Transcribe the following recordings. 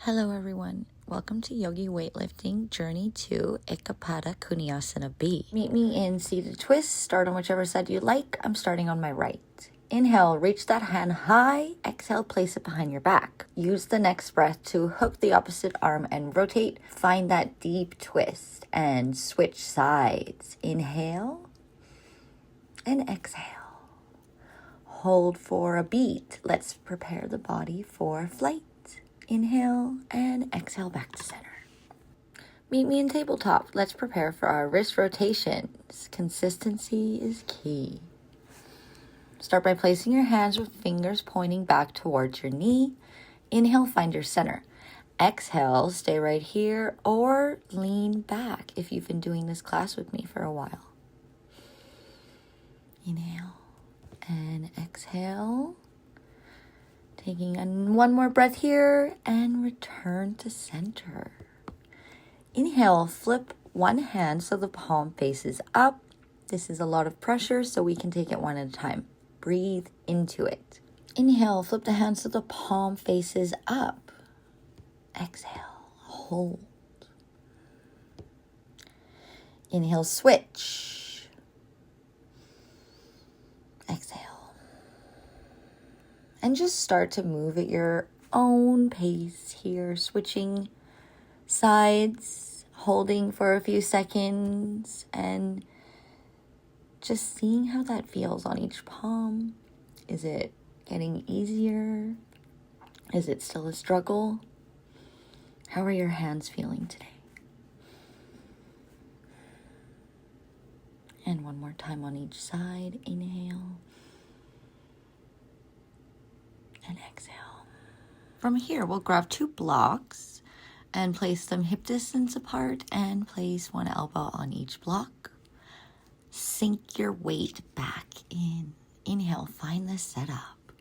Hello everyone, welcome to Yogi Weightlifting Journey to Eka Pada Koundinyasana B. Meet me in seated twist, start on whichever side you like. I'm starting on my right. Inhale, reach that hand high. Exhale, place it behind your back. Use the next breath to hook the opposite arm and rotate. Find that deep twist and switch sides. Inhale and exhale. Hold for a beat. Let's prepare the body for flight. Inhale and exhale back to center. Meet me in tabletop. Let's prepare for our wrist rotations. Consistency is key. Start by placing your hands with fingers pointing back towards your knee. Inhale, find your center. Exhale, stay right here or lean back if you've been doing this class with me for a while. Inhale and exhale. Taking one more breath here and return to center. Inhale, flip one hand so the palm faces up. This is a lot of pressure, so we can take it one at a time. Breathe into it. Inhale, flip the hand so the palm faces up. Exhale, hold. Inhale, switch. Exhale. And just start to move at your own pace here, switching sides, holding for a few seconds, and just seeing how that feels on each palm. Is it getting easier? Is it still a struggle? How are your hands feeling today? And one more time on each side. Inhale. And exhale. From here, we'll grab two blocks and place them hip distance apart and place one elbow on each block. Sink your weight back in. Inhale, find the setup.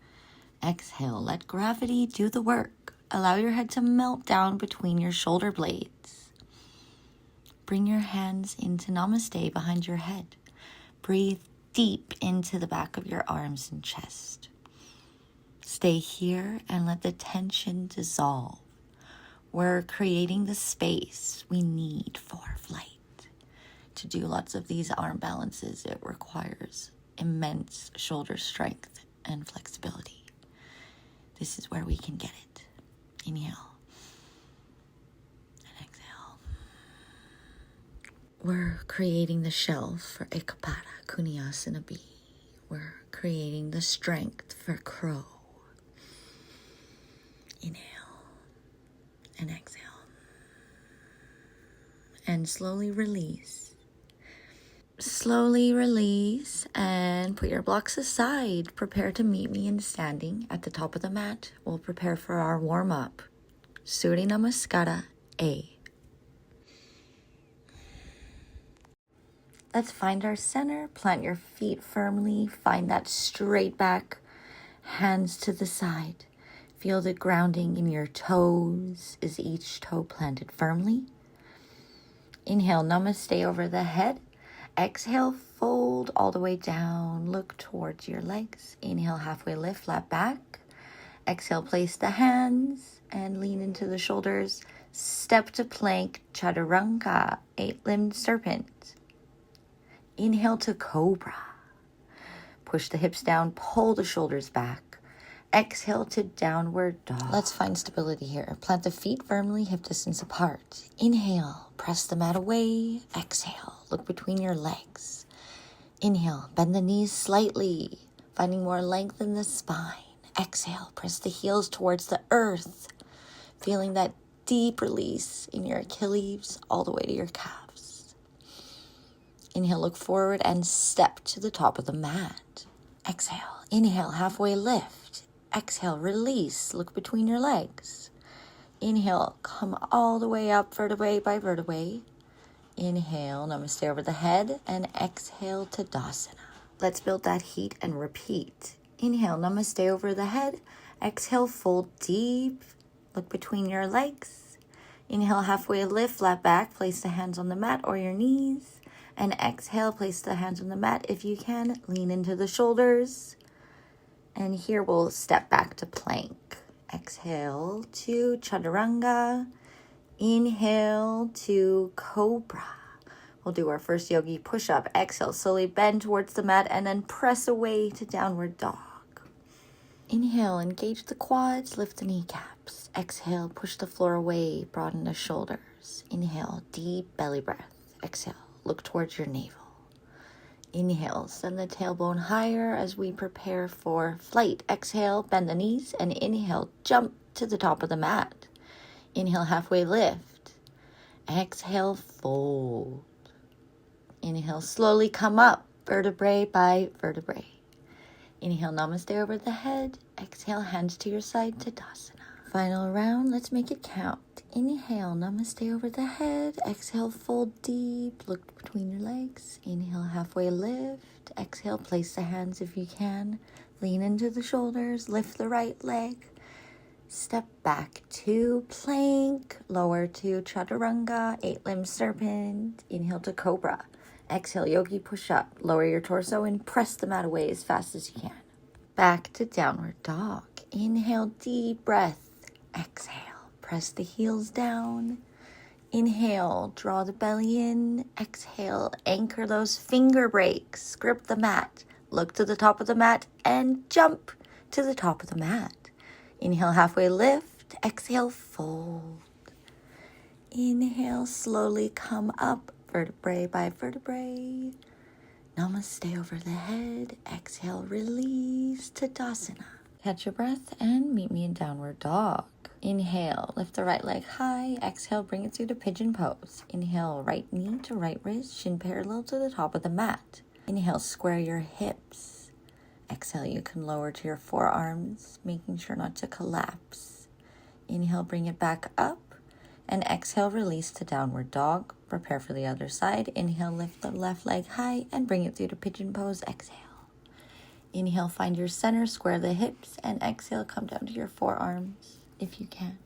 Exhale, let gravity do the work. Allow your head to melt down between your shoulder blades. Bring your hands into Namaste behind your head. Breathe deep into the back of your arms and chest. Stay here and let the tension dissolve. We're creating the space we need for flight. To do lots of these arm balances, it requires immense shoulder strength and flexibility. This is where we can get it. Inhale and exhale. We're creating the shelf for Eka Pada Koundinyasana B. We're creating the strength for crow. Inhale and exhale. And slowly release. Slowly release and put your blocks aside. Prepare to meet me in standing at the top of the mat. We'll prepare for our warm-up. Surya Namaskara A. Let's find our center. Plant your feet firmly. Find that straight back. Hands to the side. Feel the grounding in your toes. Is each toe planted firmly? Inhale, Namaste over the head. Exhale, fold all the way down. Look towards your legs. Inhale, halfway lift, flat back. Exhale, place the hands and lean into the shoulders. Step to plank, chaturanga, 8-limbed serpent. Inhale to cobra. Push the hips down, pull the shoulders back. Exhale to downward dog. Let's find stability here. Plant the feet firmly, hip distance apart. Inhale, press the mat away. Exhale, look between your legs. Inhale, bend the knees slightly, finding more length in the spine. Exhale, press the heels towards the earth, feeling that deep release in your Achilles all the way to your calves. Inhale, look forward and step to the top of the mat. Exhale, inhale, halfway lift. Exhale, release, look between your legs. Inhale, come all the way up, vertebrae by vertebrae. Inhale, Namaste over the head, and exhale, Tadasana. Let's build that heat and repeat. Inhale, Namaste over the head. Exhale, fold deep, look between your legs. Inhale, halfway lift, flat back, place the hands on the mat or your knees. And exhale, place the hands on the mat if you can. Lean into the shoulders. And here we'll step back to plank. Exhale to chaturanga. Inhale to cobra. We'll do our first yogi push-up. Exhale, slowly bend towards the mat and then press away to downward dog. Inhale, engage the quads, lift the kneecaps. Exhale, push the floor away, broaden the shoulders. Inhale, deep belly breath. Exhale, look towards your navel. Inhale, send the tailbone higher as we prepare for flight. Exhale, bend the knees, and inhale, jump to the top of the mat. Inhale, halfway lift. Exhale, fold. Inhale, slowly come up, vertebrae by vertebrae. Inhale, namaste over the head. Exhale, hands to your side, Tadasana. Final round, let's make it count. Inhale, namaste over the head. Exhale, fold deep, look between your legs. Inhale, halfway lift. Exhale, place the hands if you can. Lean into the shoulders, lift the right leg. Step back to plank, lower to chaturanga, 8-limb serpent. Inhale to cobra. Exhale, yogi push up. Lower your torso and press the mat away as fast as you can. Back to downward dog. Inhale, deep breath. Exhale, press the heels down. Inhale, draw the belly in. Exhale, anchor those finger breaks. Grip the mat. Look to the top of the mat and jump to the top of the mat. Inhale, halfway lift. Exhale, fold. Inhale, slowly come up, vertebrae by vertebrae. Namaste over the head. Exhale, release, Tadasana. Catch your breath and meet me in downward dog. Inhale, lift the right leg high. Exhale, bring it through to pigeon pose. Inhale, right knee to right wrist, shin parallel to the top of the mat. Inhale, square your hips. Exhale, you can lower to your forearms, making sure not to collapse. Inhale, bring it back up. And exhale, release to downward dog. Prepare for the other side. Inhale, lift the left leg high and bring it through to pigeon pose. Exhale. Inhale, find your center, square the hips, and exhale, come down to your forearms if you can.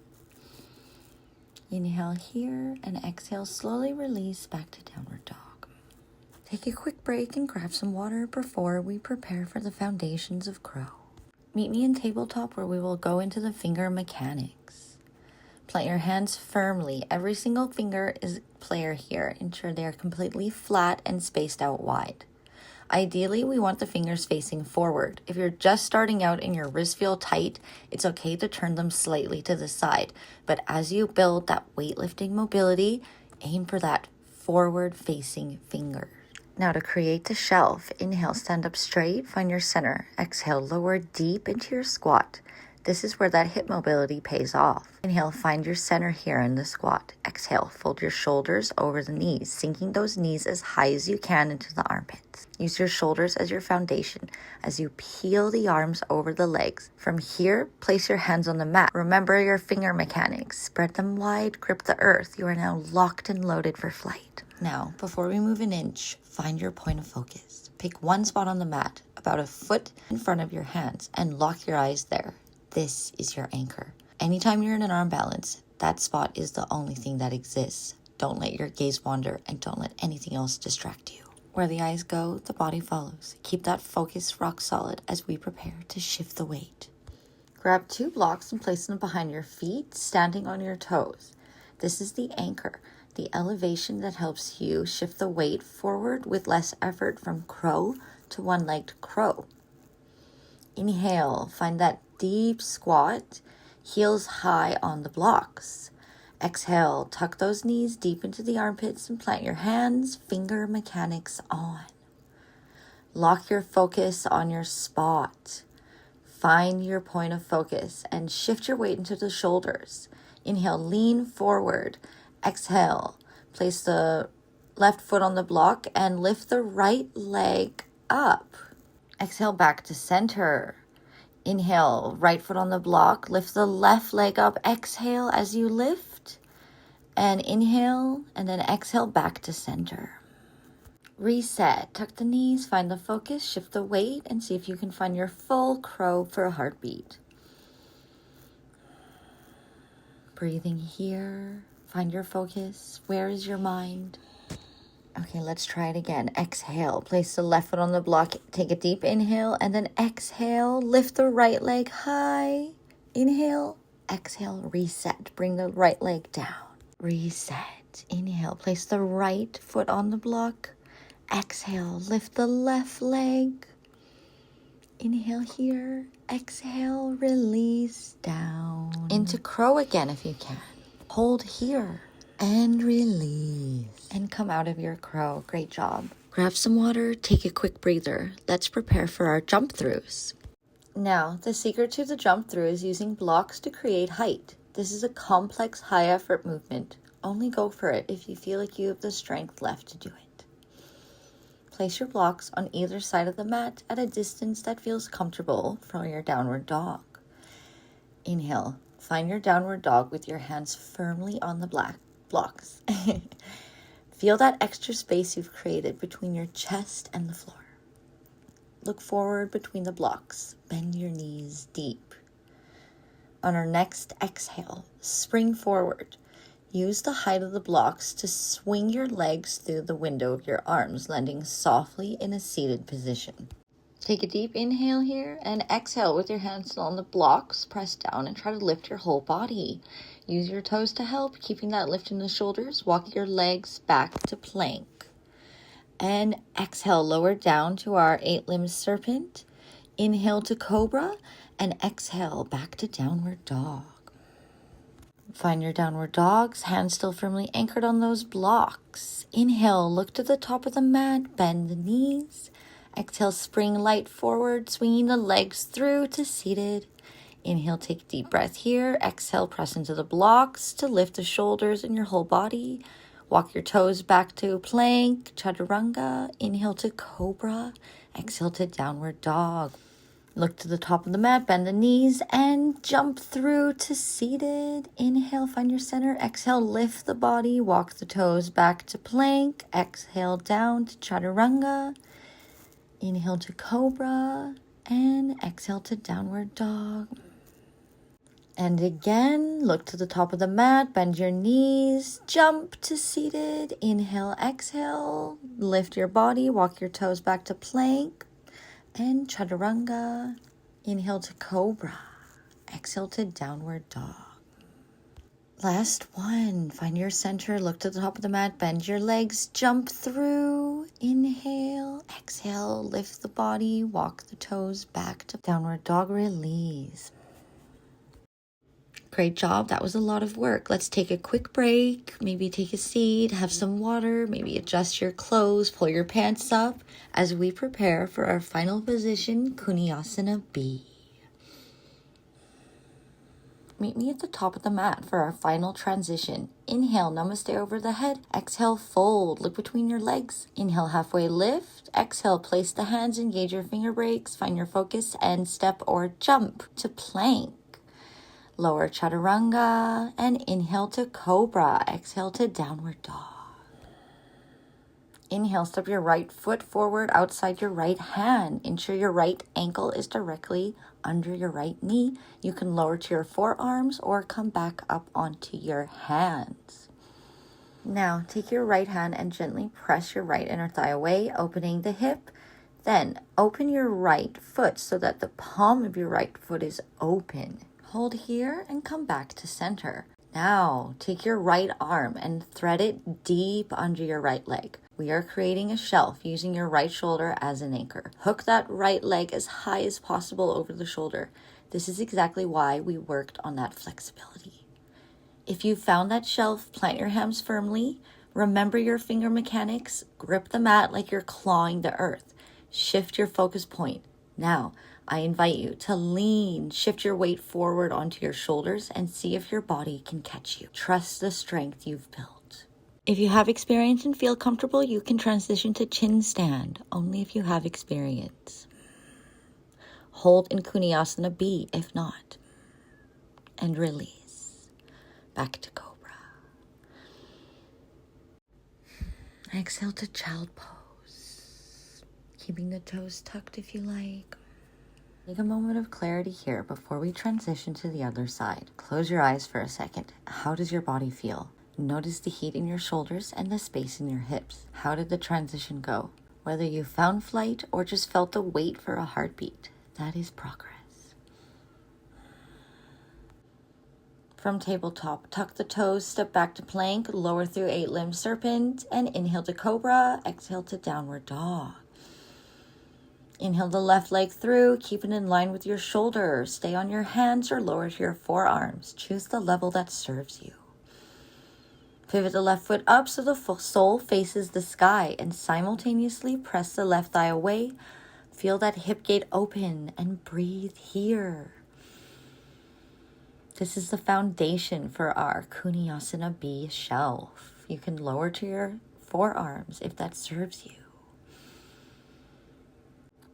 Inhale here and exhale, slowly release back to downward dog. Take a quick break and grab some water before we prepare for the foundations of crow. Meet me in tabletop where we will go into the finger mechanics. Plant your hands firmly. Every single finger is a player here. Ensure they are completely flat and spaced out wide. Ideally, we want the fingers facing forward. If you're just starting out and your wrists feel tight, it's okay to turn them slightly to the side. But as you build that weightlifting mobility, aim for that forward-facing finger. Now to create the shelf, inhale, stand up straight, find your center. Exhale, lower deep into your squat. This is where that hip mobility pays off. Inhale, find your center here in the squat. Exhale, fold your shoulders over the knees, sinking those knees as high as you can into the armpits. Use your shoulders as your foundation as you peel the arms over the legs. From here, place your hands on the mat. Remember your finger mechanics. Spread them wide, grip the earth. You are now locked and loaded for flight. Now, before we move an inch, find your point of focus. Pick one spot on the mat, about a foot in front of your hands, and lock your eyes there. This is your anchor. Anytime you're in an arm balance, that spot is the only thing that exists. Don't let your gaze wander and don't let anything else distract you. Where the eyes go, the body follows. Keep that focus rock solid as we prepare to shift the weight. Grab 2 blocks and place them behind your feet, standing on your toes. This is the anchor, the elevation that helps you shift the weight forward with less effort from crow to one-legged crow. Inhale, find that deep squat, heels high on the blocks. Exhale, tuck those knees deep into the armpits and plant your hands, finger mechanics on. Lock your focus on your spot. Find your point of focus and shift your weight into the shoulders. Inhale, lean forward. Exhale, place the left foot on the block and lift the right leg up. Exhale, back to center. Inhale, right foot on the block. Lift the left leg up. Exhale as you lift. And inhale, and then exhale back to center. Reset. Tuck the knees, find the focus, shift the weight, and see if you can find your full crow for a heartbeat. Breathing here. Find your focus. Where is your mind? Okay, let's try it again. Exhale. Place the left foot on the block. Take a deep inhale and then exhale. Lift the right leg high. Inhale, exhale, reset. Bring the right leg down. Reset. Inhale, place the right foot on the block. Exhale, lift the left leg. Inhale here. Exhale, release down. Into crow again if you can. Hold here and release. And come out of your crow. Great job. Grab some water, take a quick breather. Let's prepare for our jump throughs. Now, the secret to the jump through is using blocks to create height. This is a complex, high effort movement. Only go for it if you feel like you have the strength left to do it. Place your blocks on either side of the mat at a distance that feels comfortable for your downward dog. Inhale. Find your downward dog with your hands firmly on the blocks. Feel that extra space you've created between your chest and the floor. Look forward between the blocks. Bend your knees deep. On our next exhale, spring forward. Use the height of the blocks to swing your legs through the window of your arms, landing softly in a seated position. Take a deep inhale here and exhale with your hands on the blocks. Press down and try to lift your whole body. Use your toes to help, keeping that lift in the shoulders. Walk your legs back to plank. And exhale, lower down to our 8-limbed serpent. Inhale to cobra and exhale back to downward dog. Find your downward dogs, hands still firmly anchored on those blocks. Inhale, look to the top of the mat, bend the knees. Exhale, spring light forward, swinging the legs through to seated. Inhale, take a deep breath here. Exhale, press into the blocks to lift the shoulders and your whole body. Walk your toes back to plank, chaturanga. Inhale to cobra. Exhale to downward dog. Look to the top of the mat, bend the knees, and jump through to seated. Inhale, find your center. Exhale, lift the body. Walk the toes back to plank. Exhale, down to chaturanga. Inhale to cobra. And exhale to downward dog. And again, look to the top of the mat, bend your knees, jump to seated. Inhale, exhale, lift your body, walk your toes back to plank. And chaturanga. Inhale to cobra. Exhale to downward dog. Last one. Find your center. Look to the top of the mat. Bend your legs. Jump through. Inhale. Exhale. Lift the body. Walk the toes back to downward dog. Release. Great job. That was a lot of work. Let's take a quick break. Maybe take a seat, have some water, maybe adjust your clothes, pull your pants up as we prepare for our final position, Koundinyasana B. Meet me at the top of the mat for our final transition. Inhale, namaste over the head. Exhale, fold. Look between your legs. Inhale, halfway lift. Exhale, place the hands, engage your finger breaks, find your focus, and step or jump to plank. Lower chaturanga and inhale to cobra. Exhale to downward dog. Inhale, step your right foot forward outside your right hand. Ensure your right ankle is directly under your right knee. You can lower to your forearms or come back up onto your hands. Now, take your right hand and gently press your right inner thigh away, opening the hip. Then, open your right foot so that the palm of your right foot is open. Hold here and come back to center. Now, take your right arm and thread it deep under your right leg. We are creating a shelf using your right shoulder as an anchor. Hook that right leg as high as possible over the shoulder. This is exactly why we worked on that flexibility. If you found that shelf, plant your hands firmly. Remember your finger mechanics. Grip the mat like you're clawing the earth. Shift your focus point. Now, I invite you to lean, shift your weight forward onto your shoulders and see if your body can catch you. Trust the strength you've built. If you have experience and feel comfortable, you can transition to chin stand, only if you have experience. Hold in Koundinyasana B if not. And release. Back to cobra. Exhale to child pose. Keeping the toes tucked if you like. Take a moment of clarity here before we transition to the other side. Close your eyes for a second. How does your body feel? Notice the heat in your shoulders and the space in your hips. How did the transition go? Whether you found flight or just felt the wait for a heartbeat, that is progress. From tabletop, tuck the toes, step back to plank, lower through 8-limb serpent, and inhale to cobra, exhale to downward dog. Inhale the left leg through, keep it in line with your shoulders. Stay on your hands or lower to your forearms. Choose the level that serves you. Pivot the left foot up so the sole faces the sky and simultaneously press the left thigh away. Feel that hip gate open and breathe here. This is the foundation for our Koundinyasana B shelf. You can lower to your forearms if that serves you.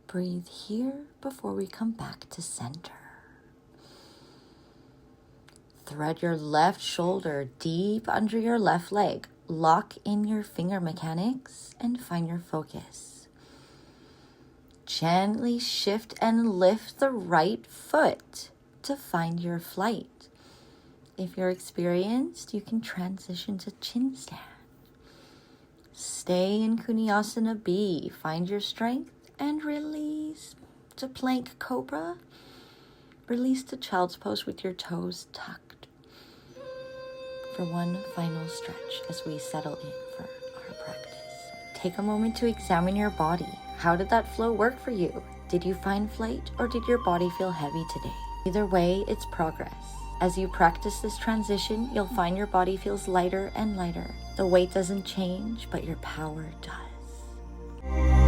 Breathe here before we come back to center. Thread your left shoulder deep under your left leg. Lock in your finger mechanics and find your focus. Gently shift and lift the right foot to find your flight. If you're experienced, you can transition to chin stand. Stay in Koundinyasana B. Find your strength and release to plank cobra. Release to child's pose with your toes tucked. For one final stretch as we settle in for our practice. Take a moment to examine your body. How did that flow work for you? Did you find flight or did your body feel heavy today? Either way, it's progress. As you practice this transition, you'll find your body feels lighter and lighter. The weight doesn't change, but your power does.